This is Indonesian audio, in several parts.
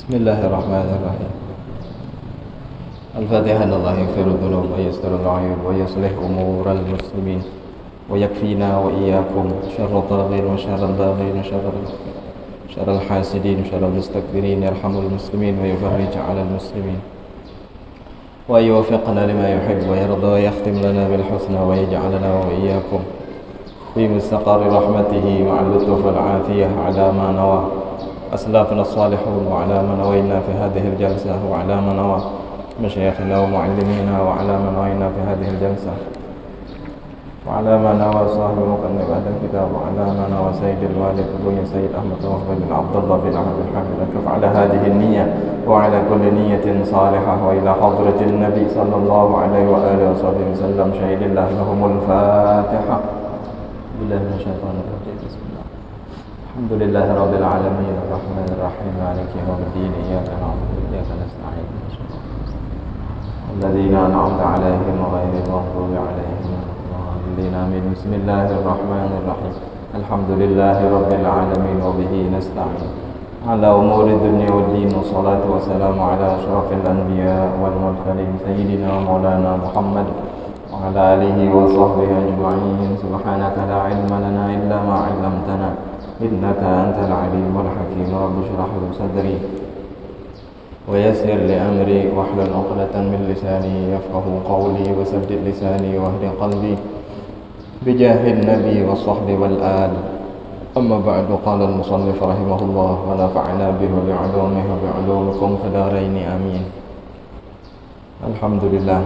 بسم الله الرحمن الرحيم. الفاتحة. الله يغفر الذنوب ويستر العيوب ويصلح أمور المسلمين ويكفينا وإياكم شر الطاغين وشر الباغين شر الحاسدين وشر المستكبرين. يرحم المسلمين ويفرج على المسلمين ويوفقنا لما يحب ويرضى ويختم لنا بالحسنى ويجعلنا وإياكم في مستقر رحمته مع اللطف والعافية على ما نوى أسلافنا الصالحون وعلى ما نوينا في هذه الجلسة وعلى ما نوى مشايخنا ومعلمينا وعلى ما نوينا في هذه الجلسة وعلى ما نوى صاحب مقنب أهل الكتاب وعلى ما نوى سيد الوالد أبوي سيد أحمد وهب بن عبد الله بن عبد الحميد أكف على هذه النية وعلى كل نية صالحة وإلى حضرة النبي صلى الله عليه وآله وصحبه وسلم. شهد الله لهم الفاتحة. بالله من الشيطان الرجيم. بسم الله. الحمد لله رب العالمين الرحمن الرحيم مالك يوم الدين. إياك نعبد وإياك نستعين الذين أنعمت عليهم غير المغضوب عليهم الضالين آمين. بسم الله الرحمن الرحيم. الحمد لله رب العالمين وبه نستعين على أمور الدنيا والدين والصلاة والسلام على أشرف الأنبياء والمرسلين سيدنا ومولانا محمد وعلى آله وصحبه أجمعين. سبحانك لا علم لنا إلا ما علمتنا إنك أنت العليم الحكيم. رب اشرح لي صدري ويسر لأمري واحلل عقدة من لساني يفقه قولي وسدد لساني واهد قلبي بجاه النبي والصحب والآل. أما بعد. قال المصنف رحمه الله ونفعنا به بعلومه وبعلومكم في الدارين آمين. الحمد لله.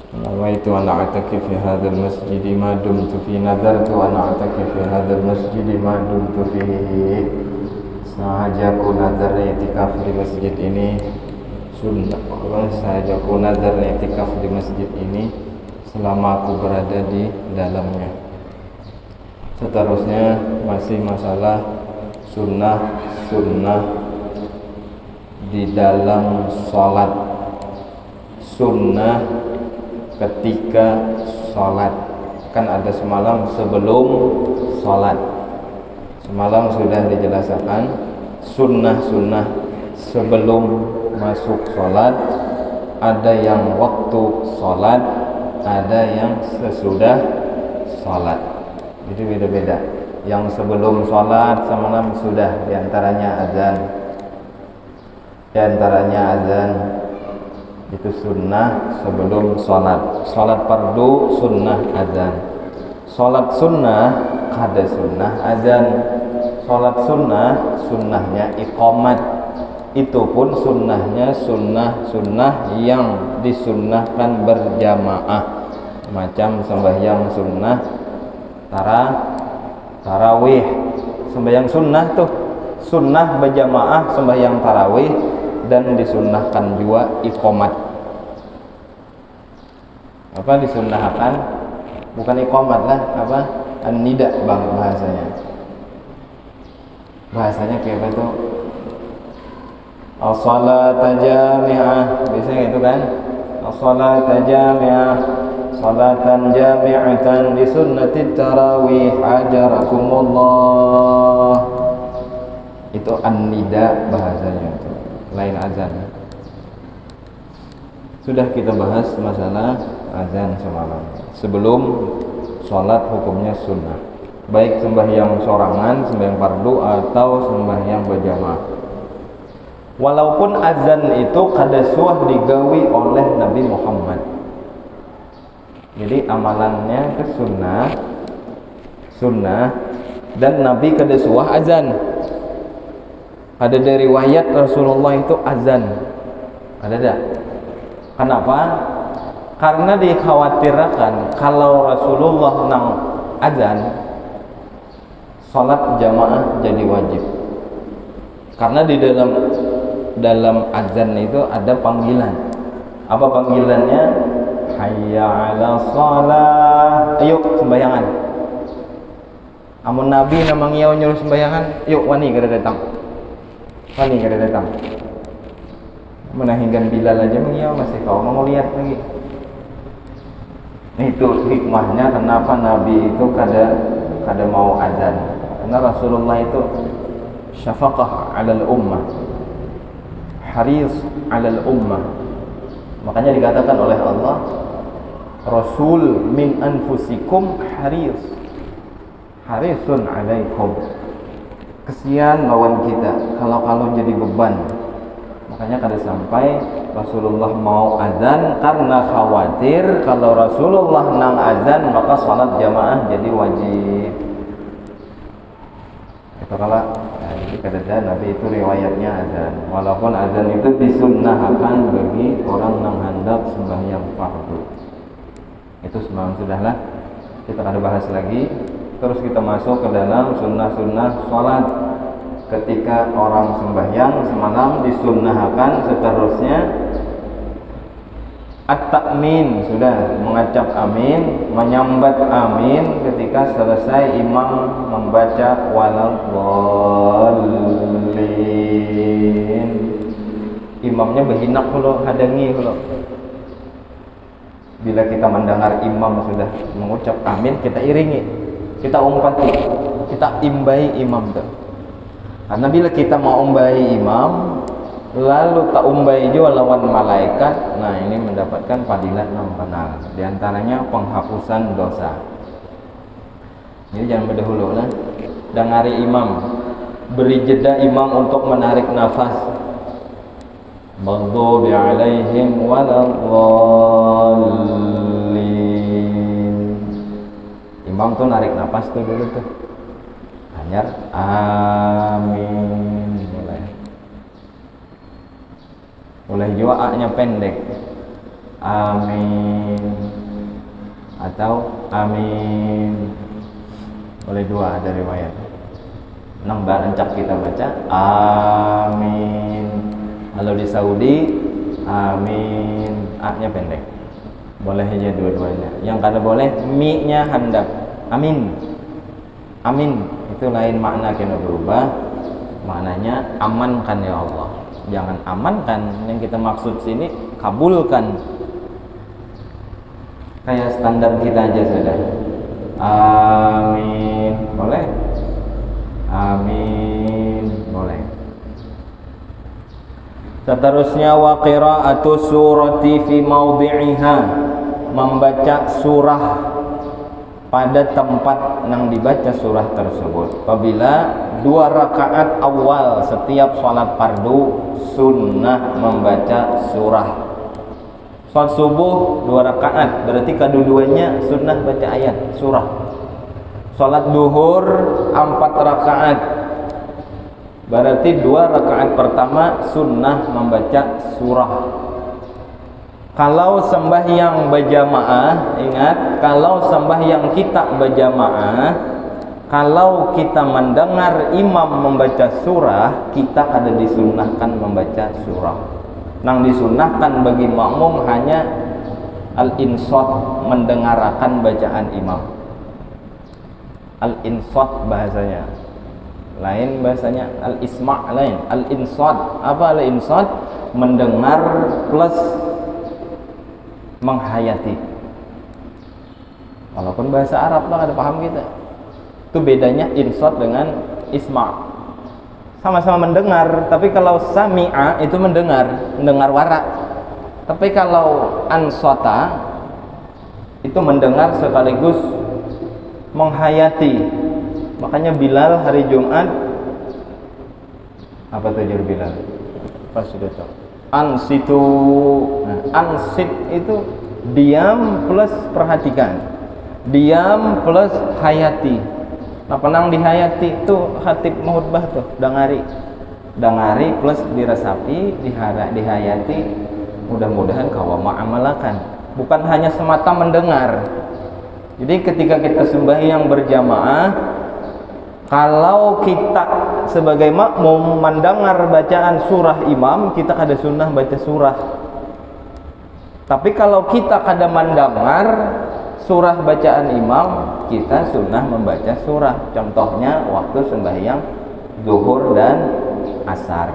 نويت أن أعتكف في هذا المسجد ما دمت فيه. نذرت أن أعتكف في هذا المسجد ما دمت فيه. Sengaja aku nazar i'tikaf di masjid ini sengaja aku nazar i'tikaf di masjid ini selama aku berada di dalamnya. Seterusnya masih masalah sunnah di dalam sholat, sunnah ketika sholat. Kan ada semalam sebelum sholat, semalam sudah dijelaskan sunnah-sunnah sebelum masuk sholat, ada yang waktu sholat, ada yang sesudah sholat. Itu beda-beda. Yang sebelum sholat semalam sudah, diantaranya azan itu sunnah sebelum sholat. Sholat fardu sunnah azan. Sholat sunnah kada sunnah azan. Sholat sunnahnya iqamat. Itu pun sunnahnya sunnah yang disunnahkan berjamaah. Macam sembahyang sunnah tarawih. Sembahyang sunnah tuh sunnah berjamaah sembahyang tarawih dan disunnahkan juga iqamat. Apa disunnahkan? Bukan iqamat lah, apa? An-nida bahasanya. Bahasanya kayak apa tuh? As-salata jami'ah. Biasanya gitu kan? As-salata jami'ah, salatan jami'atan di sunnatit tarawih ajarakumullah. Itu an-nida bahasanya itu. Lain azan. Sudah kita bahas masalah azan semalam. Sebelum sholat hukumnya sunnah, baik sembahyang sorangan, sembahyang fardu atau sembahyang berjamaah. Walaupun azan itu kada suah digawi oleh Nabi Muhammad. Jadi amalannya ke sunnah dan Nabi kada suah azan. Ada dari riwayat Rasulullah itu azan. Ada tak? Kenapa? Karena dikhawatirkan kalau Rasulullah nang azan, salat jamaah jadi wajib. Karena di dalam azan itu ada panggilan. Apa panggilannya? Hayya 'ala shalah. Ayo sembayangan. Amun Nabi namang ieu nyuruh sembayangan, yuk wani kada datang. Menahingkan Bilal aja mengiau masih kau mau lihat lagi. Itu hikmahnya kenapa Nabi itu kada mau azan. Karena Rasulullah itu syafaqah 'alal ummah. haris 'alal ummah. Makanya dikatakan oleh Allah, Rasul min anfusikum harisun 'alaikum. Kesian lawan kita kalau jadi beban. Makanya kada sampai Rasulullah mau azan karena khawatir kalau Rasulullah nang azan maka salat jamaah jadi wajib. Itu kalau jadi kada Nabi itu riwayatnya azan. Walaupun azan itu disunnahkan bagi orang nang hendak sembahyang fardu. Itu semalam sudahlah. Kita kada bahas lagi. Terus kita masuk ke dalam sunnah-sunnah sholat. Ketika orang sembahyang semalam disunnahkan seterusnya at-ta'min, sudah mengucap amin, menyambat amin ketika selesai imam membaca waladhdallin. Imamnya berhinak dulu, hadangi dulu. Bila kita mendengar imam sudah mengucap amin, kita iringi, kita umpati, kita imbai imam tuh. Karena bila kita mau umbai imam lalu tak umbai juga lawan malaikat, nah ini mendapatkan fadilat yang benar. Di antaranya penghapusan dosa. Jadi jangan berdahulu lah. Dengari imam, beri jeda imam untuk menarik nafas. Maghdubi alaihim waladhdallin. Imam tuh narik nafas tuh dulu tuh. Hanyar amin. Boleh juga A-nya pendek, amin, atau amin. Boleh dua, ada riwayat. Nang barancak kita baca amin. Kalau di Saudi amin, A-nya pendek. Boleh aja dua-duanya. Yang kada boleh mi-nya handap, amin. Amin itu lain makna, kena berubah. Maknanya amankan ya Allah. Jangan amankan, yang kita maksud sini kabulkan. Kayak standar kita aja sudah. Amin, boleh. Amin, boleh. Seterusnya wa qira'atu surati fi maudhi'iha, membaca surah pada tempat yang dibaca surah tersebut. Apabila 2 rakaat awal setiap sholat fardu sunnah membaca surah. Sholat subuh 2 rakaat, berarti kedua-duanya sunnah baca ayat surah. Sholat duhur 4 rakaat, berarti 2 rakaat pertama sunnah membaca surah. Kalau sembahyang berjamaah, ingat, kalau sembahyang kita berjamaah, kalau kita mendengar imam membaca surah, kita ada disunnahkan membaca surah. Nang disunnahkan bagi makmum hanya al-insat, mendengarkan bacaan imam. Al-insat bahasanya lain, bahasanya al-isma' lain. Al-insat, apa al-insat? Mendengar plus menghayati. Walaupun bahasa Arab lah ada paham kita. Itu bedanya insat dengan isma'. Sama-sama mendengar, tapi kalau sami'a itu mendengar warak. Tapi kalau ansata itu mendengar sekaligus menghayati. Makanya Bilal hari Jumat apa tujuan Bilal? Pas sudah tahu. Ansitu, nah, ansit itu diam plus perhatikan, diam plus hayati. Nah, penang dihayati itu khatib mahutbah tuh, dangari plus dirasapi, dihayati. Mudah-mudahan kau mengamalkan, bukan hanya semata mendengar. Jadi ketika kita sembahyang berjamaah, kalau kita sebagai makmum mendengar bacaan surah imam, kita kada sunnah baca surah. Tapi kalau kita kada mendengar surah bacaan imam, kita sunnah membaca surah. Contohnya waktu sembahyang zuhur dan asar.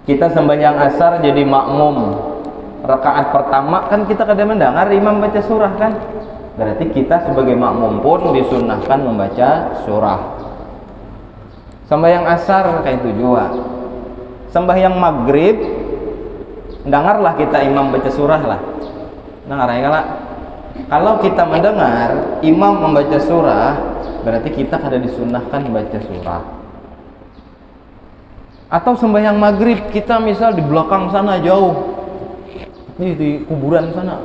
Kita sembahyang asar jadi makmum, rakaat pertama kan kita kada mendengar imam baca surah kan? Berarti kita sebagai makmum pun disunnahkan membaca surah. Sembahyang asar kayak itu juga. Sembahyang maghrib, dengarlah kita imam baca surah lah. Dengar ya kalau kita mendengar imam membaca surah, berarti kita kada disunnahkan baca surah. Atau sembahyang maghrib kita misal di belakang sana jauh, di kuburan sana,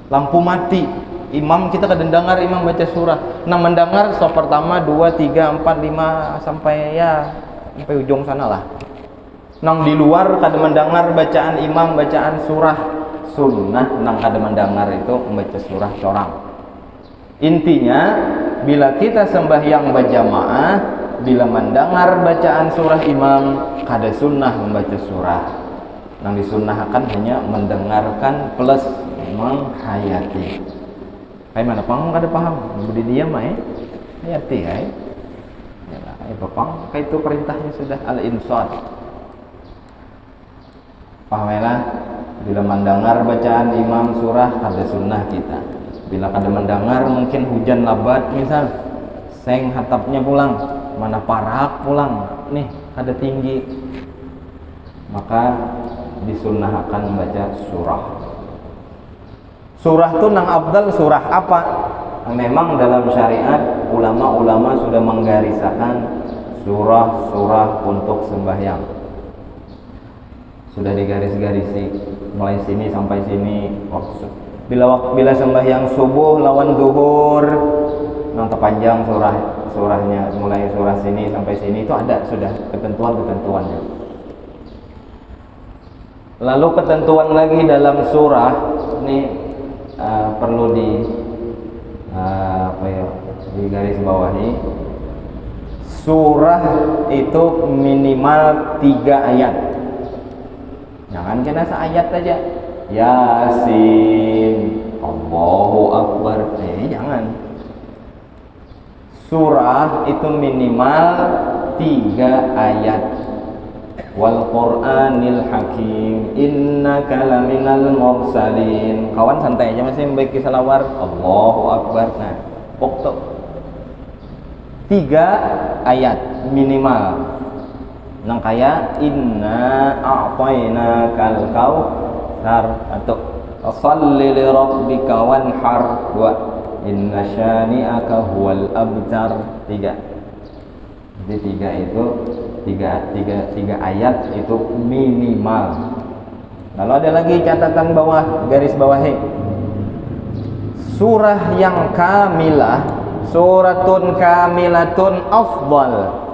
lampu mati, imam kita kada dengar imam baca surah. Nah mendengar so pertama 2, 3, 4, 5 sampai ujung sana lah. Nang di luar kada mendengar bacaan imam bacaan surah, sunnah nang kada mendengar itu membaca surah corang. Intinya bila kita sembahyang berjamaah, bila mendengar bacaan surah imam, kada sunnah membaca surah. Nang disunnahkan hanya mendengarkan plus menghayati. Kayak mana pang kada paham? Budi diam hayati ya. Ya pang kayak itu perintahnya sudah al-insad. Pahamlah, bila mendengar bacaan imam surah kada sunnah kita. Bila kada mendengar mungkin hujan lebat misal, seng hatapnya pulang, mana parak pulang, nih kada tinggi, maka disunnahkan baca surah. Surah tu nang afdal surah apa? Memang dalam syariat ulama-ulama sudah menggariskan surah-surah untuk sembahyang. Sudah digaris-garisi mulai sini sampai sini. Bila sembahyang subuh lawan zuhur, nang terpanjang surahnya mulai surah sini sampai sini itu ada sudah ketentuannya. Lalu ketentuan lagi dalam surah ini perlu di garis bawahi. Surah itu minimal 3 ayat. Jangan kena seayat aja. Yasin, Allahu Akbar. Jangan. Surah itu minimal 3 ayat. Wal Qur'anil Hakim, innaka laminal mursalin. Kawan santai aja masih membaiki salawat Allahu Akbar. Nah, pokok 3 ayat minimal. Nang kaya inna a'tayna kal kautsar atau shalli li rabbika wanhar wa inna syani'aka huwal abtar. 3. Jadi 3 itu 3 ayat itu minimal. Lalu ada lagi catatan bawah, garis bawahi. Surah yang kamilah, suratun kamilatun afdal.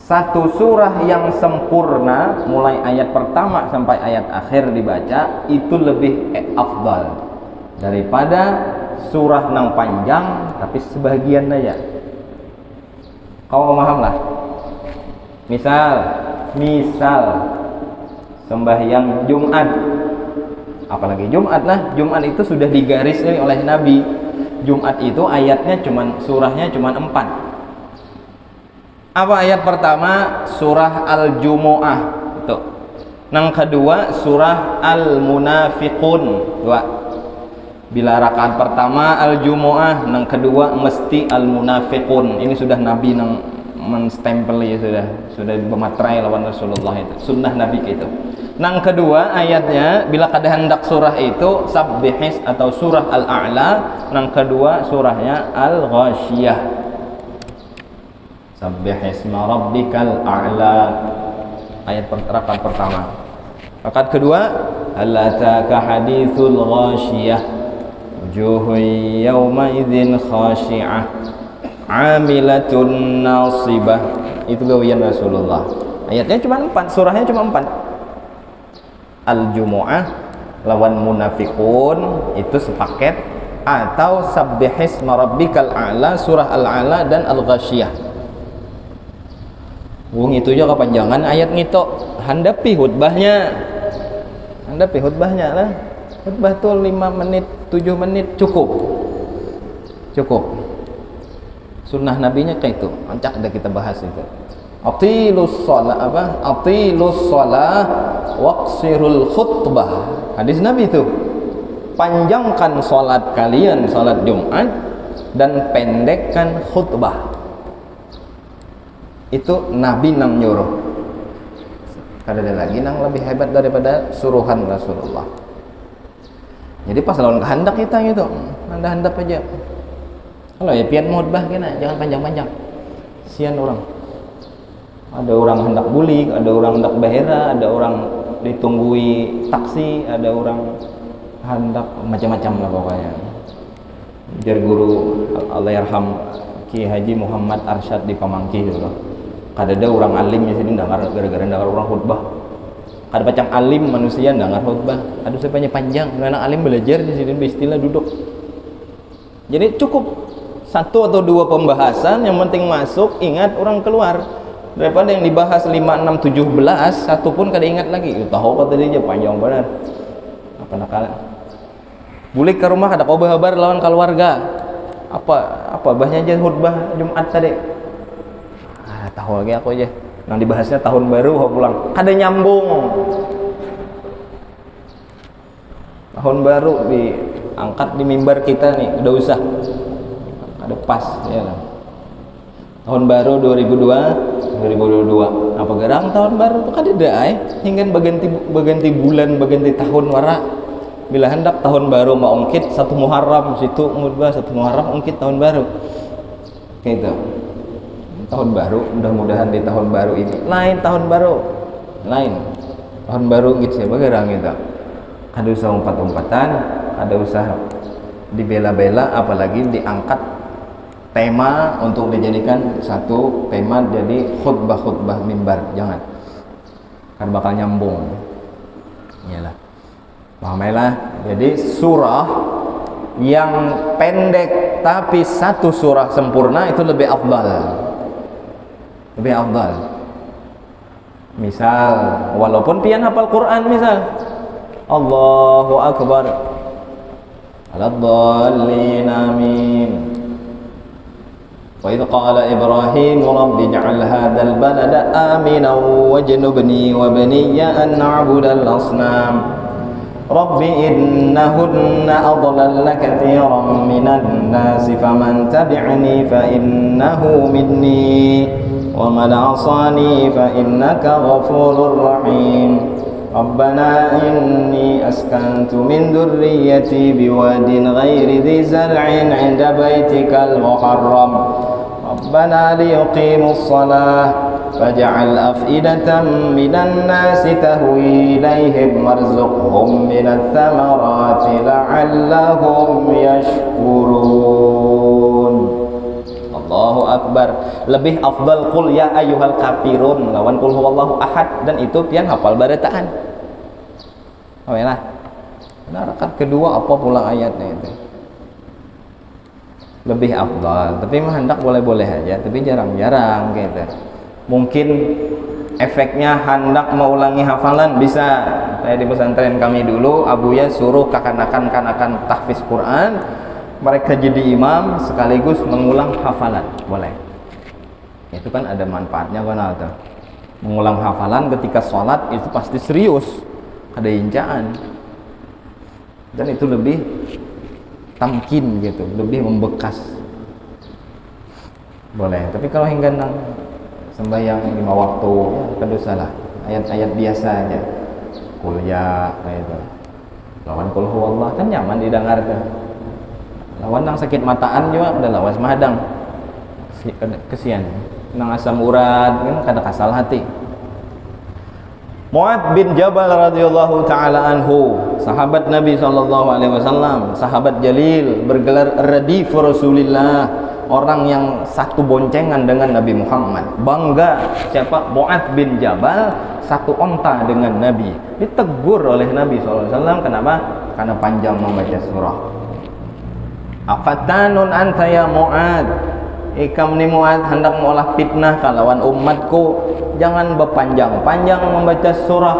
Satu surah yang sempurna mulai ayat pertama sampai ayat akhir dibaca itu lebih afdal daripada surah nang panjang tapi sebagian aja. Kau paham lah. Misal sembahyang Jumat, apalagi Jumat lah, Jumat itu sudah digaris oleh Nabi. Jumat itu ayatnya surahnya cuman 4. Apa ayat pertama? Surah Al-Jumu'ah itu. Nang kedua surah Al-Munafiqun 2. Bila rakaat pertama Al-Jumu'ah, nang kedua mesti Al-Munafiqun. Ini sudah Nabi nang menstempel ya, sudah bermaterai lawan Rasulullah itu. Sunnah Nabi itu. Nang kedua ayatnya bila kada hendak surah itu Sabbihis atau surah Al-A'la, nang kedua surahnya Al-Ghasyiyah. Sabbihisma rabbikal a'la. Ayat rakaat pertama. Rakaat kedua, hal ataka haditsul ghasyiyah wujuhun yawma idzin khashi'ah 'amilatun nasibah. Itu gawian Rasulullah. Ayatnya cuma 4, surahnya cuma 4. Al-Jumu'ah lawan Munafiqun itu sepaket, atau Sabbihisma rabbikal a'la, surah Al-A'la dan Al-Ghasyiyah. Wong itu juga kepanjangan ayat ngitok. Handapi khutbahnya lah. Khutbah tuh 5 menit 7 menit cukup. Sunnah nabinya kayak itu. Ancak ada kita bahas itu. Atilus shalah waqsirul khutbah. Hadis Nabi itu. Panjangkan salat kalian, salat Jumat, dan pendekkan khutbah. Itu Nabi nang nyuruh. Kada ada lagi nang lebih hebat daripada suruhan Rasulullah. Jadi pas lawan kehendak kita gitu, anda hendak aja. Kalau ya pian khutbah kena, jangan panjang-panjang. Sian orang. Ada orang hendak bulik, ada orang hendak bahera, ada orang ditunggui taksi, ada orang hendak macam-macam lah pokoknya. Jar guru Allahyarham Ki Haji Muhammad Arsyad di Pamangki gitu loh. Kada ada orang alim di sini dengar gara-gara dengar orang khutbah. Kada macam alim manusia dengar khutbah. Aduh saya panjang, anak alim belajar di sini istilah duduk. Jadi cukup satu atau dua pembahasan yang penting masuk, ingat orang keluar. Daripada yang dibahas 5, 6, 17 satu pun kada ingat lagi. Tahu kata dia panjang benar. Apa nakalan? Bulik ke rumah kada kau berhabar lawan keluarga. Apa bahnya aja khutbah Jumat tadi. Tahu lagi aku aja. Yang dibahasnya tahun baru kau pulang. Kada nyambung. Tahun baru diangkat di mimbar kita nih, udah usah. Ada pas ya kan. Tahun baru 2022 apa gerang tahun baru itu kan ada hingga berganti bulan berganti tahun wara bila hendak tahun baru mau ungkit 1 Muharram situ ngutbah 1 Muharram ungkit tahun baru gitu. Tahun baru mudah-mudahan di tahun baru ini lain tahun baru gitu siapa gerang gitu. Ada usah umpat-umpatan, ada usah dibela-bela, apalagi diangkat tema untuk dijadikan satu tema jadi khutbah mimbar, jangan kan bakal nyambung. Iyalah, pahamailah. Jadi surah yang pendek tapi satu surah sempurna itu lebih afdal. Misal walaupun pian hafal Quran, misal Allahu Akbar Al-Dallin Amin. Wa idh qala Ibrahim Rabbi ij'al hadzal balada aminan wajnubni wa baniya an na'budal asnam. Rabbi innahunna adlalna katsiran minan nasi faman tabi'ani fa innahu minni wa man 'asani fa innaka ghafurur rahim. Rabbana inni askantu min dhurriyyati biwadin ghairi dhi zar'in 'inda baitikal muharram. Rabbana liyuqimus shalah faj'al af'idatan minan nasi tahwi ilaihim warzuqhum minats thamarati la'allahum yashkurun. Allahu Akbar. Lebih afdal qul ya ayyuhal kafirun lawan qul huwallahu ahad, dan itu pian hafal barataan. Baiklah. Nah, rakaat kedua apa pula ayatnya itu? Lebih afdal, tapi mah hendak boleh-boleh aja, tapi jarang-jarang gitu. Mungkin efeknya hendak mengulangi hafalan bisa. Kayak di pesantren kami dulu, abuya suruh kanakan tahfiz Quran, mereka jadi imam sekaligus mengulang hafalan, boleh. Itu kan ada manfaatnya kan tuh. Mengulang hafalan ketika sholat itu pasti serius, ada injaan, dan itu lebih tamkin gitu, lebih membekas. Boleh. Tapi kalau hingga sembahyang 5 waktu, ya salah. Ayat-ayat biasa aja. Kuliah kayak itu. Lawan qul huwallah kan nyaman didengar tuh. Lawan nang sakit mataan juga udah lawas mahadang. Kesian. Nang asam urat kan kada kasal hati. Mu'ad bin Jabal radhiyallahu taala anhu, sahabat Nabi sallallahu alaihi wasallam, sahabat jalil, bergelar radif Rasulillah, orang yang satu boncengan dengan Nabi Muhammad. Bangga siapa? Mu'ad bin Jabal satu onta dengan Nabi. Ditegur oleh Nabi sallallahu alaihi wasallam, kenapa? Karena panjang membaca surah. Afatanun anta ya Mu'ad, ikam ni Mu'ad hendak mengolah fitnah kalawan umatku. Jangan berpanjang-panjang membaca surah,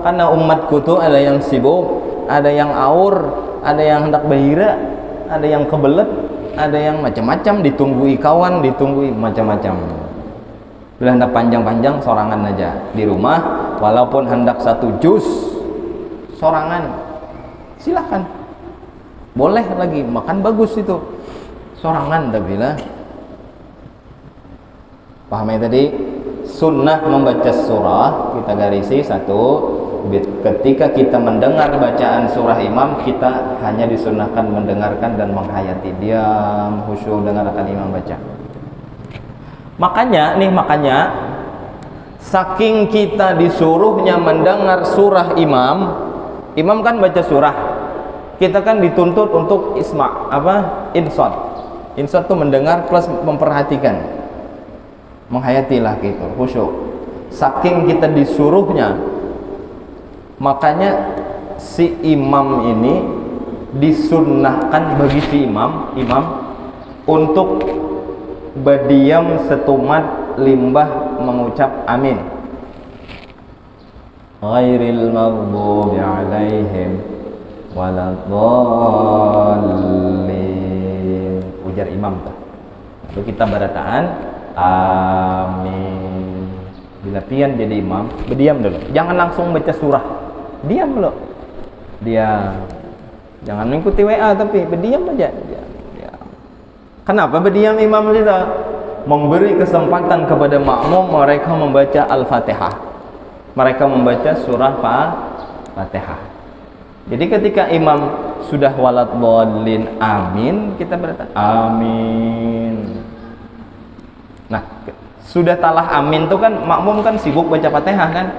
karena umatku tuh ada yang sibuk, ada yang aur, ada yang hendak bahira, ada yang kebelet, ada yang macam-macam, ditunggui kawan, ditunggui macam-macam. Bila hendak panjang-panjang sorangan aja di rumah, walaupun hendak 1 juz sorangan silahkan, boleh lagi, makan bagus itu sorangan. Tapi lah pahamnya tadi sunnah membaca surah, kita garisi satu, ketika kita mendengar bacaan surah imam, kita hanya disunnahkan mendengarkan dan menghayati, diam khusyuk dengarkan imam baca. Makanya saking kita disuruhnya mendengar surah imam kan baca surah, kita kan dituntut untuk insot tuh mendengar plus memperhatikan, menghayatilah gitu, khusyuk. Saking kita disuruhnya, makanya si imam ini disunnahkan bagi si imam untuk berdiam setumat limbah mengucap amin. Ghairil maghdubi alaihim waladdallin. Ujar imam tuh. Lalu kita barataan amin. Bila pian jadi imam, berdiam dulu. Jangan langsung baca surah. Diam dulu. Diam. Jangan mengikuti WA tapi berdiam aja. Kenapa berdiam imam kita? Memberi kesempatan kepada makmum mereka membaca Al-Fatihah. Mereka membaca surah Fatihah. Jadi ketika imam sudah waladhdallin amin, kita berkata amin. Nah, sudah talah amin itu kan makmum kan sibuk baca Fatihah kan.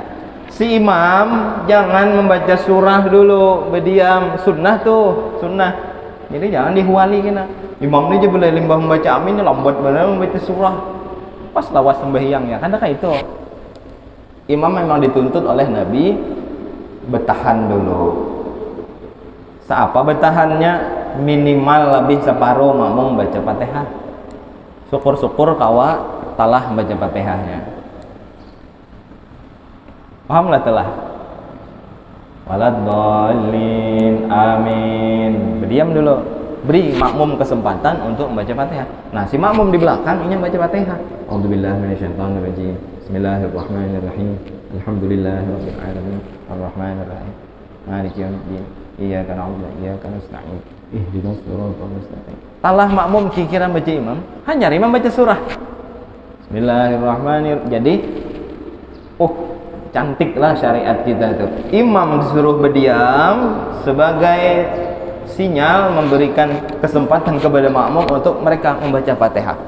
Si imam jangan membaca surah dulu, berdiam, sunnah tuh, sunnah. Jadi jangan dihuali kena. Imam ni je boleh limbah membaca amin, lambat benar membaca surah. Pas lawas sembahyang ya. Karena itu imam memang dituntut oleh Nabi bertahan dulu. Seapa bertahannya? Minimal lebih separuh makmum baca Fatihah. Syukur-syukur kawa talah baca Fatihahnya. Pahamlah telah. Waladdallin amin. Berdiam dulu. Beri makmum kesempatan untuk membaca Fatihah. Nah, si makmum di belakang ini baca Fatihah. A'udzubillahi minasyaitonirrajim. Bismillahirrahmanirrahim. Alhamdulillahirabbil alamin. Arrahmanirrahim. Maliki yaumiddin. Iyyaka na'budu wa iyyaka nasta'in. Ihdinas siratal mustaqim. Talah makmum kira baca imam, hanya imam baca surah. Bismillahirrahmanirrahim. Jadi cantiklah syariat kita itu. Imam disuruh berdiam sebagai sinyal memberikan kesempatan kepada makmum untuk mereka membaca Fatihah.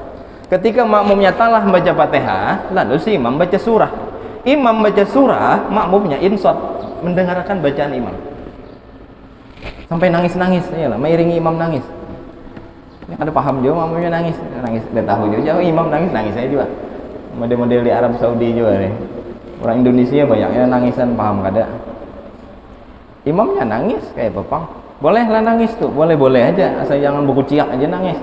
Ketika makmumnya talah membaca Fatihah, lalu si imam baca surah. Imam baca surah, makmumnya insot mendengarkan bacaan imam. Sampai nangis-nangis, iyalah, mengiringi imam nangis. Ini ada paham juga makmumnya nangis, dia tahu juga imam nangis saya juga. Model-model di Arab Saudi juga nih. Orang Indonesia banyaknya nangisan, paham kada? Imamnya nangis kayak pepang. Bolehlah nangis tuh, boleh aja, asal jangan berkuciak aja nangis.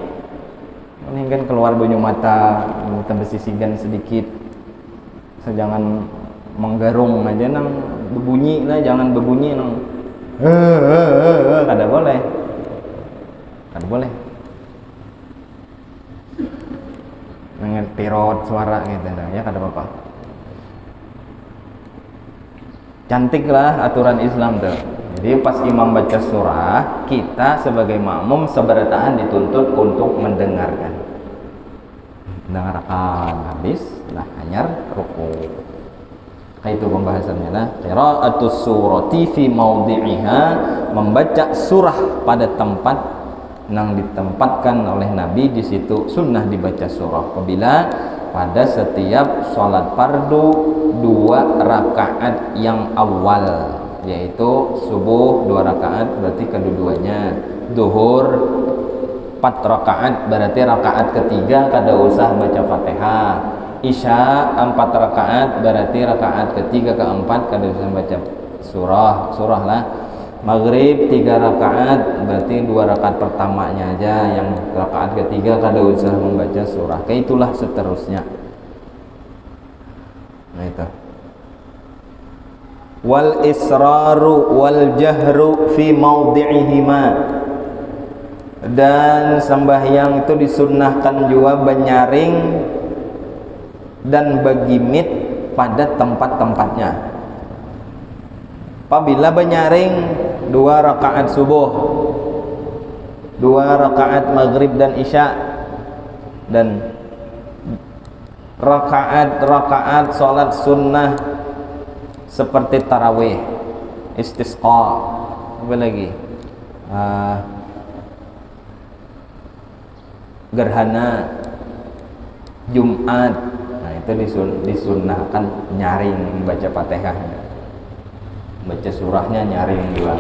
Ini kan keluar bunyi mata, terbesisikan sedikit. Asal jangan menggarung aja nang berbunyi lah, jangan berbunyi nang. Kada boleh. Nang tirot suara gitu ya, kada apa-apa. Cantiklah aturan Islam tuh. Jadi pas imam baca surah, kita sebagai makmum seberataan dituntut untuk mendengarkan. Dengarkan habis, nah hanyar ruku. Kayak itu pembahasannya lah. Qira'atus surati fi maudhi'iha, membaca surah pada tempat yang ditempatkan oleh Nabi, di situ sunnah dibaca surah. Apabila pada setiap sholat fardu 2 rakaat yang awal, yaitu subuh 2 rakaat berarti kedua-duanya, zuhur 4 rakaat berarti rakaat ketiga kada usah baca Fatihah, isya 4 rakaat berarti rakaat ketiga keempat kada usah baca surah lah, maghrib 3 rakaat berarti 2 rakaat pertamanya aja, yang rakaat ketiga kada usah membaca surah. Kayak itulah seterusnya. Nah itu. Wal israru wal jahru fi maudhi'ihima, dan sembahyang itu disunnahkan juga benyaring dan begimit pada tempat-tempatnya. Apabila benyaring 2 rakaat subuh, 2 rakaat maghrib dan isya, dan rakaat salat sunnah seperti tarawih, istisqa, apa lagi, gerhana, Jumat. Nah itu disunnahkan nyaring baca Fatihah, baca surahnya nyaring juga.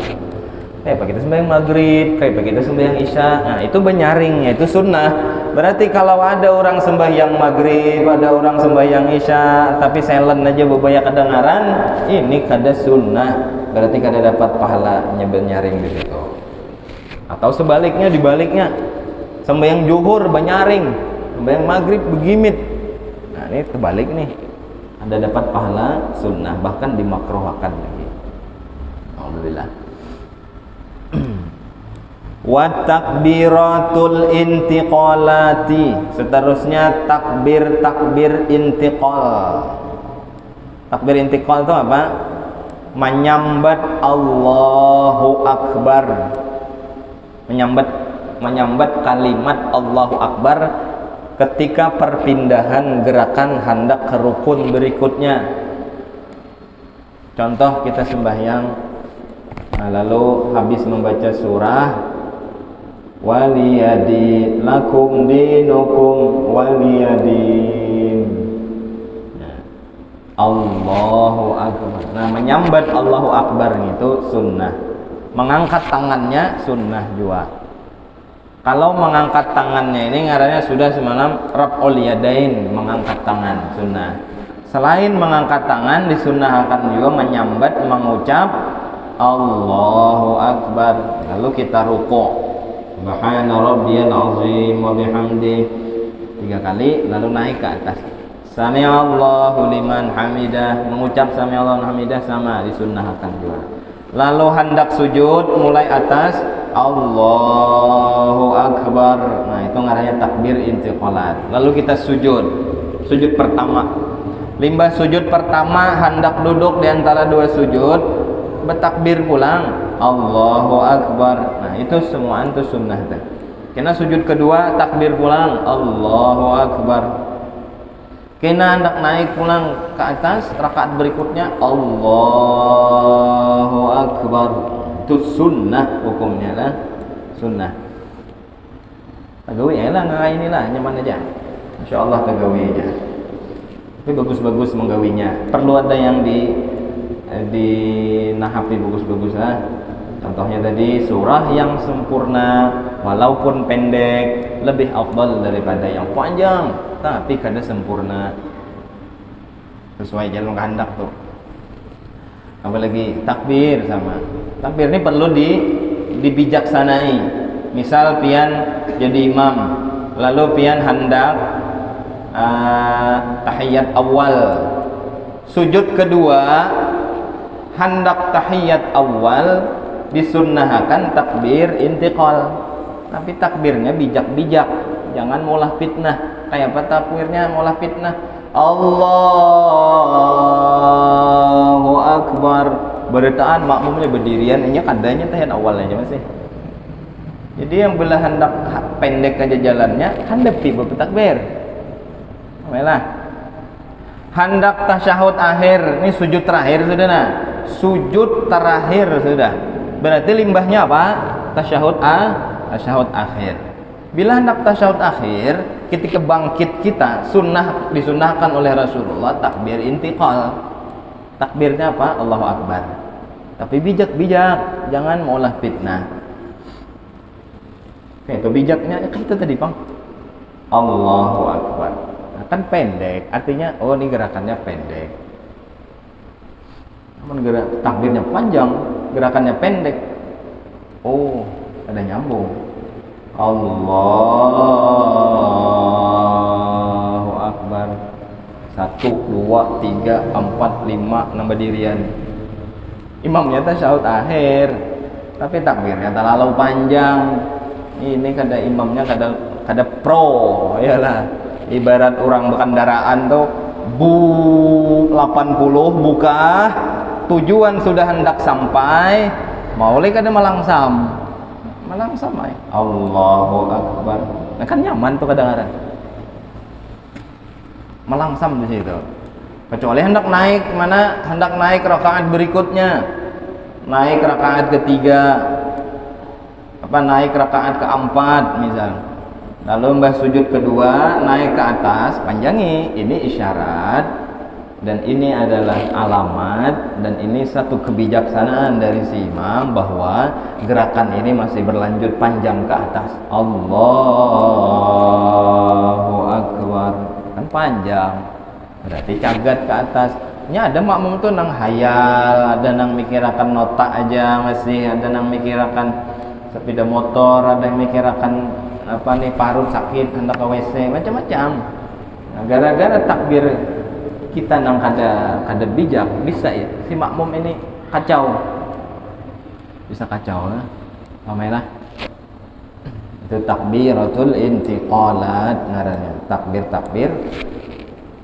Kayak kita sembahyang maghrib, kayak kita sembahyang isya, nah itu benyaringnya, itu sunnah. Berarti kalau ada orang sembahyang maghrib, ada orang sembahyang isya, tapi silent aja bebaya kedengaran, ini kada sunnah. Berarti kada dapat pahala nyaring di situ. Atau sebaliknya, dibaliknya, sembahyang zuhur benyaring, sembahyang maghrib begimit. Nah ini terbalik nih, ada dapat pahala sunnah, bahkan dimakruhkan lagi. Alhamdulillah. Wa takbiratul intiqalati, seterusnya takbir intiqal. Takbir intiqal itu apa? Menyambat Allahu Akbar, menyambat kalimat Allahu Akbar ketika perpindahan gerakan hendak ke rukun berikutnya. Contoh kita sembahyang, nah, lalu habis membaca surah waliyadi lakum dinukum waliyadin, nah, Allahu Akbar. Nah menyambat Allahu Akbar itu sunnah. Mengangkat tangannya sunnah juga. Kalau mengangkat tangannya ini ngarannya sudah semalam raf'ul yadain, mengangkat tangan sunnah. Selain mengangkat tangan disunnahkan juga menyambat, mengucap Allahu Akbar, lalu kita ruku', subhana rabbiyal azim wa bihamdi 3 kali, lalu naik ke atas, sami'allahu liman hamidah, mengucap sami'allahu liman hamidah sama disunnahkan juga. Lalu hendak sujud mulai atas Allahu Akbar, nah itu ngarannya takbir intiqalat. Lalu kita sujud pertama, limbah sujud pertama hendak duduk di antara 2 sujud, bertakbir pulang Allahu Akbar. Nah itu semua itu sunnah tuh. Kena sujud kedua takbir pulang Allahu Akbar. Kena hendak naik pulang ke atas rakaat berikutnya Allahu Akbar. Itu sunnah hukumnya lah, sunnah. Tagawi lah nggak inilah nyaman aja. Insyaallah tagawi aja. Tapi bagus-bagus menggawinya. Perlu ada yang di nahapi bagus-bagus lah. Contohnya tadi surah yang sempurna walaupun pendek lebih afdal daripada yang panjang tapi kada sempurna, sesuai jalan kehendak tuh. Apalagi takbir, sama takbir ini perlu dibijaksanai. Misal pian jadi imam lalu pian hendak tahiyat awal, sujud kedua hendak tahiyat awal disunnahkan takbir intiqal, tapi takbirnya bijak-bijak, jangan mulah fitnah. Kayak apa takbirnya mulah fitnah? Allahu Akbar, beritaan makmumnya berdirian, ini kadanya tahiyat awal aja masih. Jadi yang bila hendak pendek aja jalannya, hendak tiba bertakbir. Baiklah. Hendak tasyahud akhir, ini sujud terakhir sudah nah. Sujud terakhir sudah. Berarti limbahnya apa? Tasyahud akhir. Bila hendak tasyahud akhir, ketika bangkit kita disunnahkan oleh Rasulullah takbir intiqal. Takbirnya apa? Allahu Akbar. Tapi bijak-bijak, jangan maulah fitnah. Itu bijaknya kita tadi, Bang. Allahu Akbar. Nah, kan pendek, artinya oh ini gerakannya pendek. Namun takbirnya panjang, gerakannya pendek. Oh, ada nyambung. Allahu Akbar. 1, 2, 3, 4, 5 nambah dirian. Imamnya tasyahud akhir, tapi takbirnya terlalu panjang. Ini kada imamnya kada pro, iyalah. Ibarat orang berkendaraan tuh 80 buka, tujuan sudah hendak sampai, mau lagi kada malangsam ay. Allahu Akbar. Nah kan nyaman tuh kadang-kadang. melangsam di situ. Kecuali hendak naik rakaat berikutnya, naik rakaat ketiga, naik rakaat keempat misal, lalu mbah sujud kedua naik ke atas, panjangi. Ini isyarat dan ini adalah alamat dan ini satu kebijaksanaan dari si imam bahwa gerakan ini masih berlanjut panjang ke atas. Allahu Akbar, kan panjang, berarti cagat ke atas. Ini ada makmum tuh nang hayal, ada nang mikirakan nota aja masih, ada nang mikirakan sepeda motor, ada yang mikirakan parut sakit hendak ke WC, macam-macam. Nah, gara-gara takbir kita nang kada bijak, bisa ya si makmum ini kacau, bisa kacau lah. Pamailah itu takbiratul intiqalat ngarannya, takbir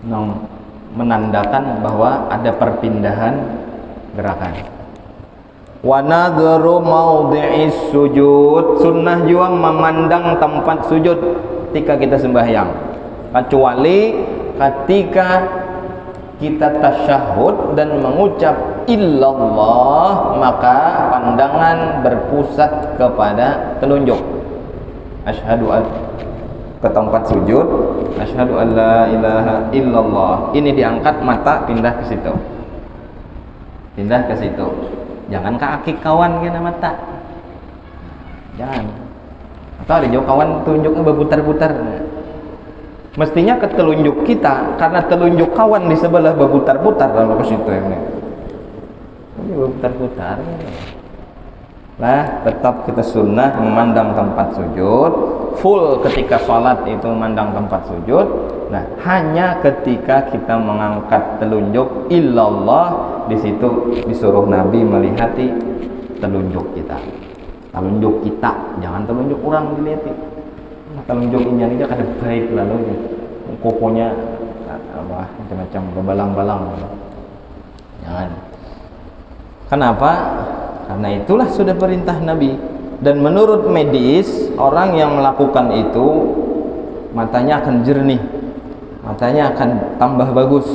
nang menandakan bahwa ada perpindahan gerakan. Wa nadharu maudhi'is sujud, sunnah juga memandang tempat sujud ketika kita sembahyang, kecuali ketika kita tasyahud dan mengucap illallah, maka pandangan berpusat kepada telunjuk. Asyhadu an, ke tempat sujud, asyhadu an la ilaha illallah. Ini diangkat, mata pindah ke situ. Pindah ke situ. Jangan ke kaki kawan kena mata. Jangan. Atau ada jauh kawan tunjuknya berputar-putar. Mestinya ke telunjuk kita, karena telunjuk kawan di sebelah berputar-putar kalau ke situ ini. Ini berputar-putar. Nah, tetap kita sunnah memandang tempat sujud, full ketika sholat itu memandang tempat sujud. Nah, hanya ketika kita mengangkat telunjuk illallah, di situ disuruh Nabi melihati telunjuk kita. Telunjuk kita, jangan telunjuk orang dilihati. Nah, telunjuk ini aja kada baik lalu kokonya macam-macam berbalang-balang. Jangan. Kenapa? Karena itulah sudah perintah Nabi. Dan menurut medis, orang yang melakukan itu matanya akan jernih, matanya akan tambah bagus.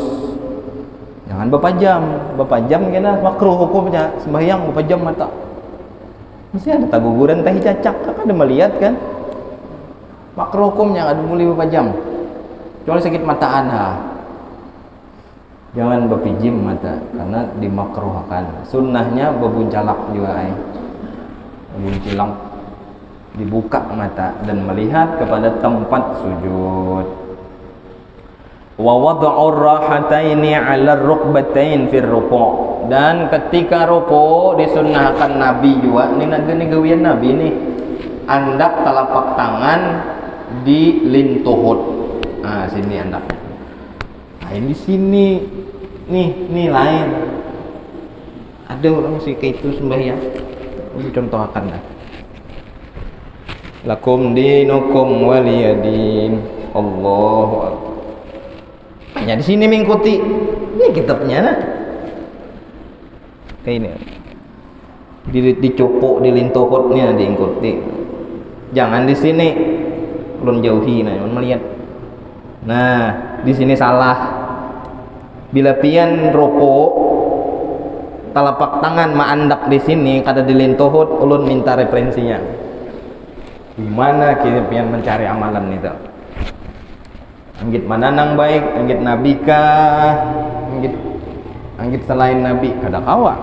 Jangan bepajam kena makruh hukumnya. Sembahyang bepajam mata, mesti ada taguguran tahi cacak, kakak ada melihat kan? Makruh hukumnya, ada boleh bepajam. Kecuali sakit mataan, jangan bepijim mata karena dimakruhkan. Sunnahnya bebuncalak juga, buncilang, dibuka mata dan melihat kepada tempat sujud. Wa wad'ur rahataini 'ala ar-rukbatain fi ruku', dan ketika ruku' disunnahkan Nabi juga. Ini gawian Nabi nih, andak telapak tangan di lintuhut. Nah, sini andak. Nah, ini sini. Nih lain. Ada orang sih kayak itu sembahyang. Ini contohkan lah. Lakum dinukum waliyadin. Allahu Akbar. Hanya di sini mengikuti. Ini kitabnya nah. Kayak ini. Dicopok di lintuhutnya diikuti. Jangan di sini. Ulun jauhi nah, ulun melihat. Nah, di sini salah. Bila pian rokok telapak tangan maandak di sini kada dilintuhut, ulun minta referensinya. Gimana kita pian mencari amalan itu? Anggit mana nang baik, anggit nabi kah? Anggit selain nabi kada kawa.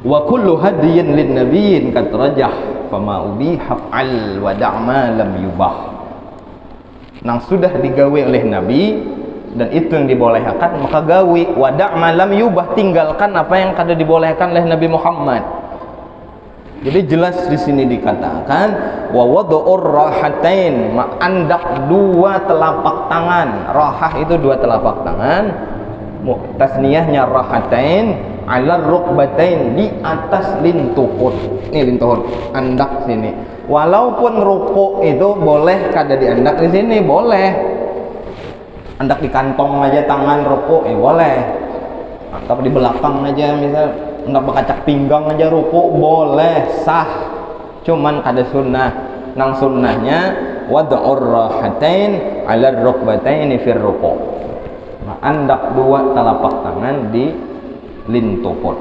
Wa kullu hadiyin lin nabiyyin kad rajah fama ubiha al wa da'ma lam yubah. Nang sudah digawe oleh nabi dan itu yang dibolehkan, maka gawi. Wada' malam yubah, tinggalkan apa yang kada dibolehkan oleh Nabi Muhammad. Jadi jelas di sini dikatakan wa wad'ur rahatain, andak dua telapak tangan. Rahah itu dua telapak tangan, tasniyahnya rahatain, 'ala rukbatain, di atas lintuhut. Ini lintuhut, andak sini. Walaupun rukuk itu boleh kada diandak di sini, boleh. Andak di kantong aja tangan rokok, boleh. Atau di belakang aja, misal andak berkacak pinggang aja rokok, boleh, sah. Cuman ada sunnah. Nang sunnahnya wad'ur rahatain 'ala rukbataini fir ruku'. andak dua telapak tangan di lintuhut.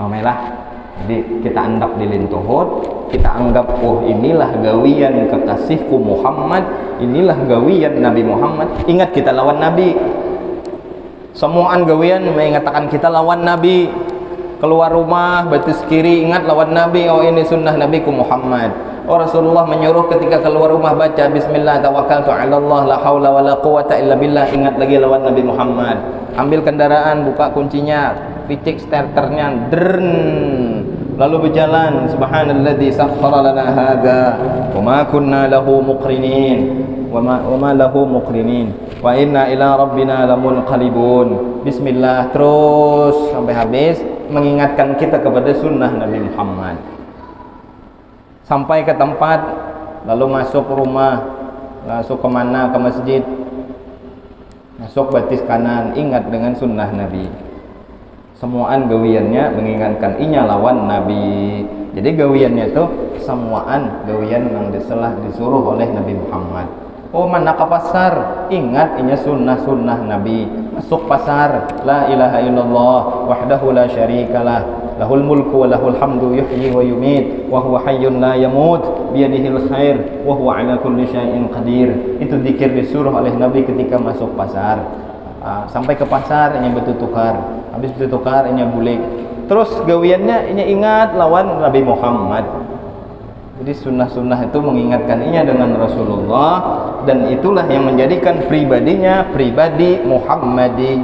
Omelah. Jadi kita andak di lintuhut, kita anggap oh inilah gawian kekasihku Muhammad, inilah gawian Nabi Muhammad. Ingat kita lawan Nabi. Semuaan gawian mengatakan kita lawan Nabi. Keluar rumah batis kiri ingat lawan Nabi, oh ini sunnah Nabiku Muhammad. Oh Rasulullah menyuruh ketika keluar rumah baca bismillah tawakkaltu 'ala Allah la haula wala quwata illa billah, ingat lagi lawan Nabi Muhammad. Ambil kendaraan, buka kuncinya, picik starternya, drn, lalu berjalan. Subhanalladzi sakhkhara lana hadza wa ma kunna lahu muqrinin wa ma lahu muqrinin wa inna ila rabbina lamunqalibun. Bismillah terus sampai habis, mengingatkan kita kepada sunnah Nabi Muhammad. Sampai ke tempat, lalu masuk rumah, masuk kemana, ke masjid, masuk batis kanan, ingat dengan sunnah Nabi. Semuaan gawiannya mengingatkan inya lawan Nabi. Jadi gawiannya itu semuaan gawian yang disuruh oleh Nabi Muhammad. Oh mana ke pasar, ingat inya sunnah Nabi. Masuk pasar, la ilaha illallah wahdahu la syarikalah, lahul mulku wa lahul hamdu yuhyi wa yumit wa huwa hayyun la yamut biyadihil khair wa huwa ala kulli syai'in qadir. Itu zikir disuruh oleh Nabi ketika masuk pasar. Sampai ke pasar inya bertukar, habis bertukar inya bulik. Terus gawiannya inya ingat lawan Nabi Muhammad. Jadi sunnah-sunnah itu mengingatkan inya dengan Rasulullah, dan itulah yang menjadikan pribadinya pribadi Muhammadi,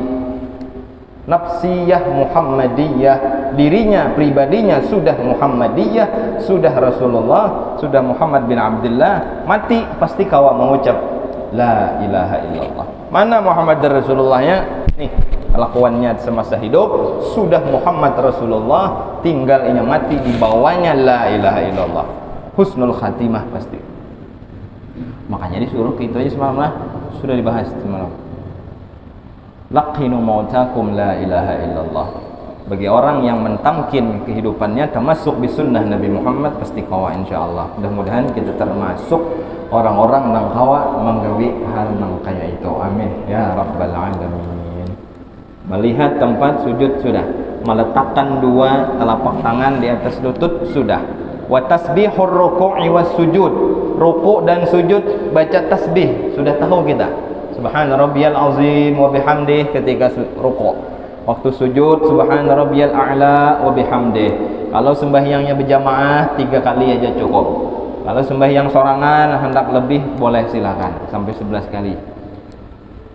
nafsiyah Muhammadiyah, dirinya pribadinya sudah Muhammadiyah, sudah Rasulullah, sudah Muhammad bin Abdullah. Mati pasti kawa mengucap la ilaha illallah. Mana Muhammad dan Rasulullahnya? Nih kelakuannya semasa hidup sudah Muhammad Rasulullah, tinggal inya mati di bawahnya la ilaha illallah. Husnul khatimah pasti. Makanya disuruh itu aja semalam lah, sudah dibahas semalam. Laqinu mautakum la ilaha illallah. Bagi orang yang mentamkin kehidupannya termasuk bisunnah Nabi Muhammad pasti kawa insyaallah. Mudah-mudahan kita termasuk orang-orang yang kawa menggawi hal yang kayak itu. Amin ya rabbal alamin. Melihat tempat sujud sudah, meletakkan dua telapak tangan di atas lutut sudah. Wa tasbihur ruku'i was sujud, ruku' dan sujud baca tasbih sudah tahu kita. Subhana rabbiyal azim wa bihamdih ketika ruku'. Waktu sujud subhana rabbiyal a'la wa bihamdih. Kalau sembahyangnya berjamaah 3 kali aja cukup. Kalau sembahyang sorangan hendak lebih boleh silakan sampai 11 kali.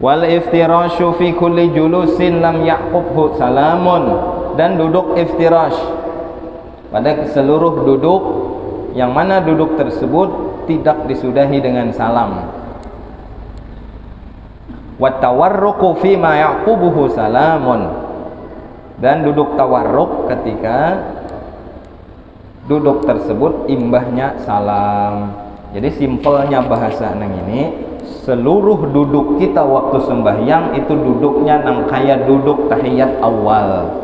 Wal iftirashu fi kulli julusin lam yaqubhu salamun, dan duduk iftirash pada seluruh duduk yang mana duduk tersebut tidak disudahi dengan salam. Wa tawarruqu fi ma yaqubuhu salamun, dan duduk tawarruk ketika duduk tersebut imbahnya salam. Jadi simpelnya bahasa nang ini, seluruh duduk kita waktu sembahyang itu duduknya nang kaya duduk tahiyat awal.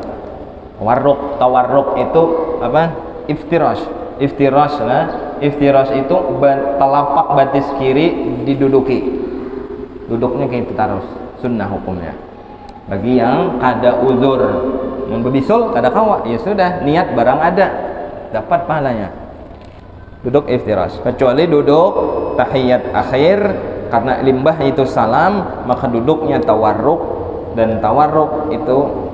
Tawarruk itu apa? Iftirash. Iftirash lah. Iftirash itu telapak batis kiri diduduki. Duduknya kayak itu terus. Sunnah hukumnya. Bagi yang ada uzur, membebisul kada kawa, ya sudah, niat barang ada, dapat pahalanya. Duduk iftirash. Kecuali duduk tahiyat akhir, karena limbah itu salam, maka duduknya tawarruk, dan tawarruk itu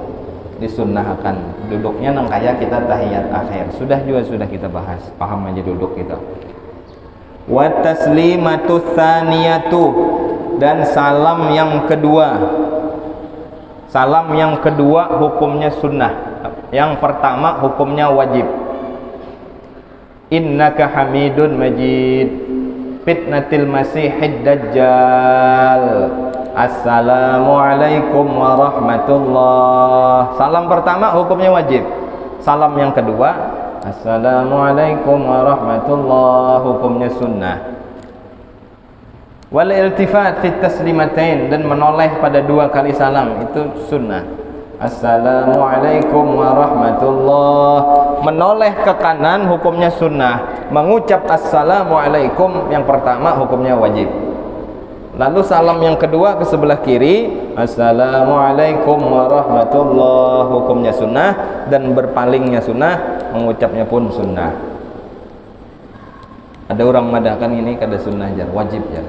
disunnahkan duduknya nang kaya kita tahiyat akhir. Sudah kita bahas, paham aja duduk kita. Wa taslimatu tsaniyatu, dan salam yang kedua. Salam yang kedua hukumnya sunnah. Yang pertama hukumnya wajib. Innaka hamidun majid, fitnatil masihid dajjal, assalamualaikum warahmatullah. Salam pertama hukumnya wajib. Salam yang kedua, assalamualaikum warahmatullah, hukumnya sunnah. Wal iltifat fit taslimatain, dan menoleh pada 2 kali salam itu sunnah. Assalamualaikum warahmatullah, menoleh ke kanan hukumnya sunnah. Mengucap assalamualaikum yang pertama hukumnya wajib. Lalu salam yang kedua ke sebelah kiri, assalamualaikum warahmatullahi, hukumnya sunnah dan berpalingnya sunnah, mengucapnya pun sunnah. Ada orang madahkan ini kada sunnah jar, wajib jar.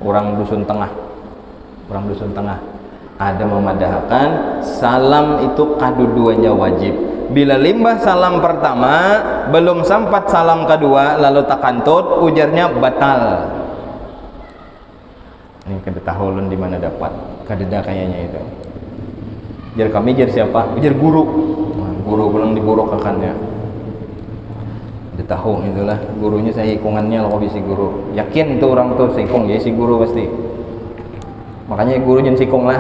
Orang dusun tengah ada memadahkan salam itu kaduduanya wajib. Bila limbah salam pertama belum sempat salam kedua lalu takantut, ujarnya batal. Ini kada tahu ulun di mana dapat, kada kayaknya itu. Jar kami jar siapa? Jar guru. Guru pulang diburukakannya. Kada tahu itulah gurunya, saya hikungannya loh si guru. Yakin tuh orang tuh sikung ya si guru pasti. Makanya guru jangan sikung lah.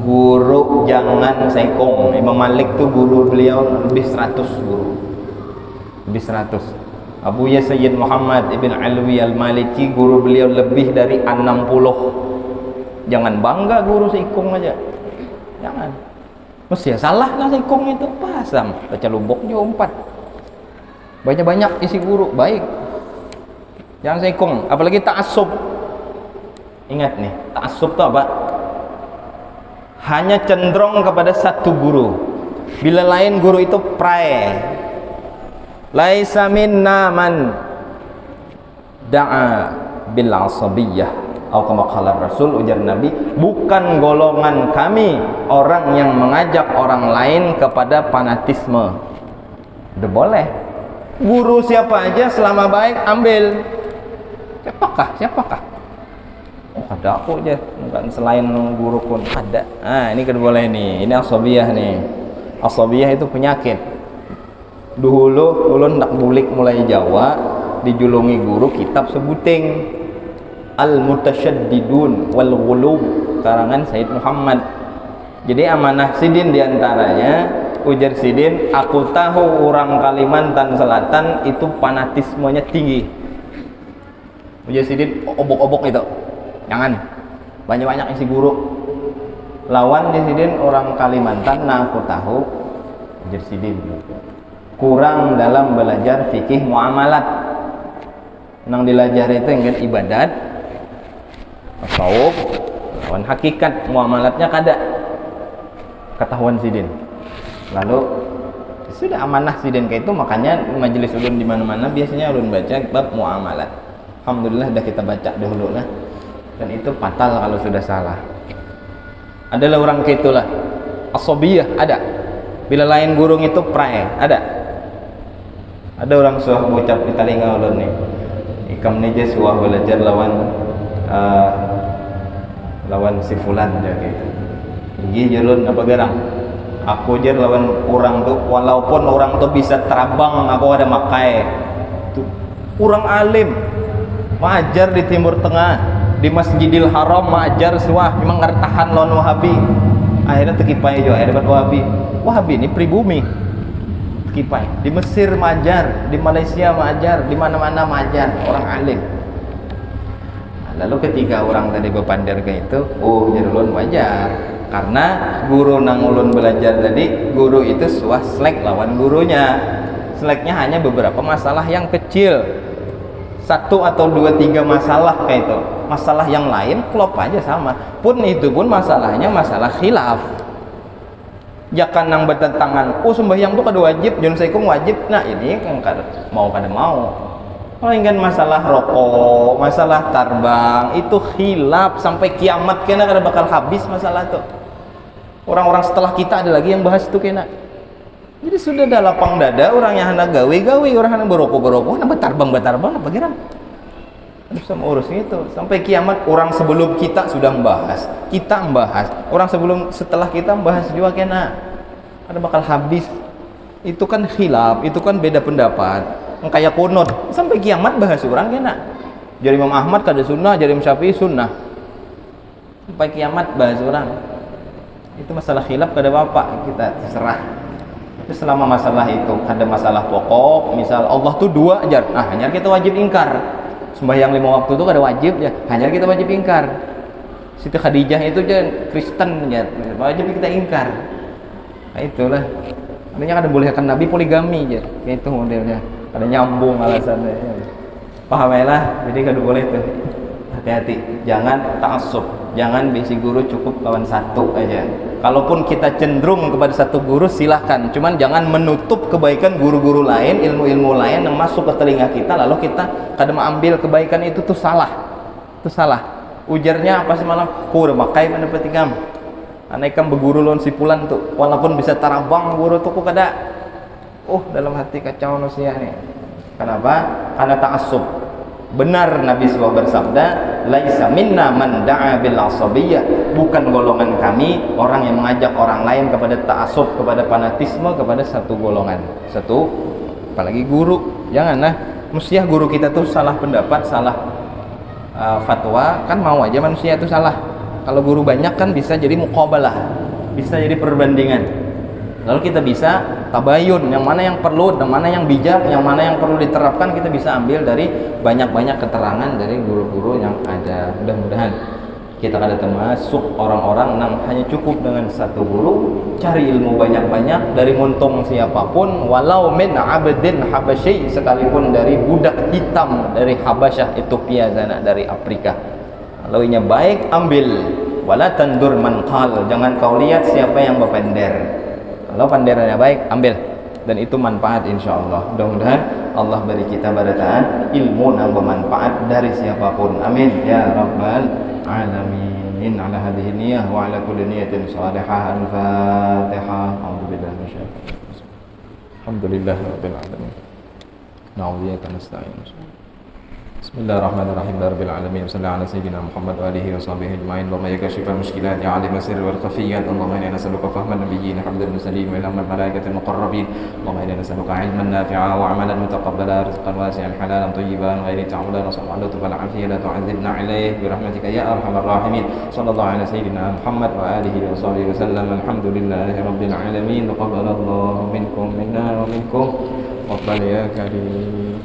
Guru jangan sikung. Imam Malik tuh guru beliau lebih 100 guru. Lebih 100. Abu Ya Sayyid Muhammad Ibn Alwi Al-Maliki guru beliau lebih dari 60. Jangan bangga guru sikung aja. Jangan. Mesti ya salah lah sikung itu. Pasam. Baca lubuk juga 4. Banyak-banyak isi guru. Baik. Jangan sikung. Apalagi ta'assub. Ingat nih, ta'assub itu apa? Hanya cenderung kepada satu guru. Bila lain guru itu prai. Laisa minna man da'a bil asabiyyah atau kama qala Rasul, ujar Nabi, bukan golongan kami orang yang mengajak orang lain kepada fanatisme. Udah boleh. Guru siapa aja selama baik ambil. Siapakah? Oh, ada aku aja, bukan selain guru pun ada. Ini kan boleh nih. Ini asabiyah nih. Asabiyah itu penyakit. Dulu ulun ndak bulik mulai Jawa, dijulungi guru kitab sebuting Al-Mutasyaddidun wal Ghulub karangan Said Muhammad. Jadi amanah sidin diantaranya, ujar sidin, aku tahu orang Kalimantan Selatan itu fanatismenya tinggi. Ujar sidin, obok-obok itu jangan banyak-banyak isi guru. Lawan di sidin orang Kalimantan, nah aku tahu, ujar sidin, kurang dalam belajar fikih muamalat. Nang dilajar itu yang ibadat, tasawuf, lawan hakikat muamalatnya kada ketahuan sidin. Lalu sudah amanah sidin kayak itu, makanya majelis ulun di mana-mana biasanya ulun baca bab muamalat. Alhamdulillah dah kita baca dahulu lah. Dan itu fatal kalau sudah salah. Adalah orang kayak itulah. Asabiyah ada. Bila lain gurung itu prai ada. Ada orang suah mengucap di telinga ulun nih, ikam nih je suah belajar lawan si fulan aja gitu. Gigi jalun apa garang? Aku je lawan orang tuh, walaupun orang tuh bisa terabang, aku ada makai. Tuh orang alim, mengajar di Timur Tengah, di Masjidil Haram mengajar suah, memang ngertahan lawan Wahabi. Akhirnya tekipai juga, akhirnya Wahabi. Wahabi ini pribumi. Kipai di Mesir majar, di Malaysia majar, di mana-mana majar, orang alim. Lalu ketika orang tadi berpandar ke itu, oh jadi ulun wajar, karena guru nang ulun belajar tadi, guru itu suah selek lawan gurunya. Seleknya hanya beberapa masalah yang kecil, 1 atau 2, 3 masalah kayak itu. Masalah yang lain klop aja sama. Pun itu pun masalahnya masalah khilaf. Jangan nang bertentangan, oh sembahyang tuh kada wajib, jangan saya wajib. Nah ini kan kada mau. Kalau ingin masalah rokok, masalah tarbang, itu khilaf sampai kiamat kena kada bakal habis masalah tuh. Orang-orang setelah kita ada lagi yang bahas tuh kena. Jadi sudah ada lapang dada, orang yang hendak gawe, orang yang berokok, hendak bertarbang, apa kira? Bisa urus itu sampai kiamat. Orang sebelum kita sudah membahas, orang setelah kita membahas juga kena ada bakal habis. Itu kan khilaf, itu kan beda pendapat, kayak kunut sampai kiamat bahas orang kena. Jadi Imam Ahmad kada sunnah, jadi Imam Syafi'i sunnah, sampai kiamat bahas orang. Itu masalah khilaf kada apa-apa, kita terserah. Tapi selama masalah itu ada masalah pokok, misal Allah tuh 2 aja, hanya kita wajib ingkar. Sembahyang 5 waktu itu kada wajib ya, hanya kita wajib ingkar. Siti Khadijah itu aja Kristen ya, wajib kita ingkar. Nah itulah. Artinya kada bolehkan Nabi poligami aja. Kayak itu modelnya. Kada nyambung alasannya. Paham ya lah. Jadi kada boleh tuh. Hati-hati, jangan ta'assub, jangan bisi guru cukup kawan satu aja. Kalaupun kita cenderung kepada satu guru silahkan, cuman jangan menutup kebaikan guru-guru lain, ilmu-ilmu lain yang masuk ke telinga kita lalu kita kadang ambil kebaikan itu tuh salah. Itu salah. Ujarnya apa sih malam? Ku udah makai pada petikam. Anaikam beguru lon si pulan tuh, walaupun bisa tarabang guru tuh ku kada. Dalam hati kacau manusia nih. Kenapa? Karena ta'assub. Benar Nabi SAW bersabda, laisa minna man da'a bil asabiyyah, bukan golongan kami orang yang mengajak orang lain kepada ta'assub, kepada fanatisme, kepada satu golongan, satu, apalagi guru. Janganlah, mestinya guru kita tuh salah pendapat, salah fatwa, kan mau aja manusia itu salah. Kalau guru banyak kan bisa jadi muqabalah, bisa jadi perbandingan. Lalu kita bisa tabayun, yang mana yang perlu, dan mana yang bijak, yang mana yang perlu diterapkan, kita bisa ambil dari banyak-banyak keterangan dari guru-guru yang ada. Mudah-mudahan kita kada termasuk orang-orang yang hanya cukup dengan satu guru, cari ilmu banyak-banyak dari muntung siapapun, walau min abdin habasyi, sekalipun dari budak hitam dari Habasyah, Ethiopia sana, dari Afrika. Kalau ini baik, ambil. Wala tandur man qal, jangan kau lihat siapa yang berpender. Kalau panderannya baik, ambil, dan itu manfaat insyaallah. Mudah-mudahan Allah beri kita barataan ilmu yang bermanfaat dari siapapun. Amin ya rabbal alamin. Ala hadhihi niyyah wa ala kulli niyatin salihah. Al-Fatihah. A'udzubillahi minasyaitonir rajim. Alhamdulillahirabbil alamin. Na'udzu bika nasta'in. Bismillahirrahmanirrahim. Rabbil alamin. Sallallahu ala sayyidina Muhammad wa alihi wa sahbihi ajma'in. Allahumma ya kashifal mushkilat ya alim sirr wal khafiyyat. Allahumma inna nas'aluka fahman nabiyyin hamdan mursalin wa ilman malaikatil muqarrabin. Allahumma inna nas'aluka ilman nafi'a wa 'amalan mutaqabbala, rizqan wasi'an halalan thayyiban ghairi ta'awudan, wa sallallahu lutfan afiyatan la tu'adzibna ilayhi bi rahmatika ya arhamar rahimin. Sallallahu ala sayyidina Muhammad wa alihi wa sahbihi wa sallam. Alhamdulillahi rabbil alamin. Taqabbalallahu minkum minna wa minkum. Wa ya karim.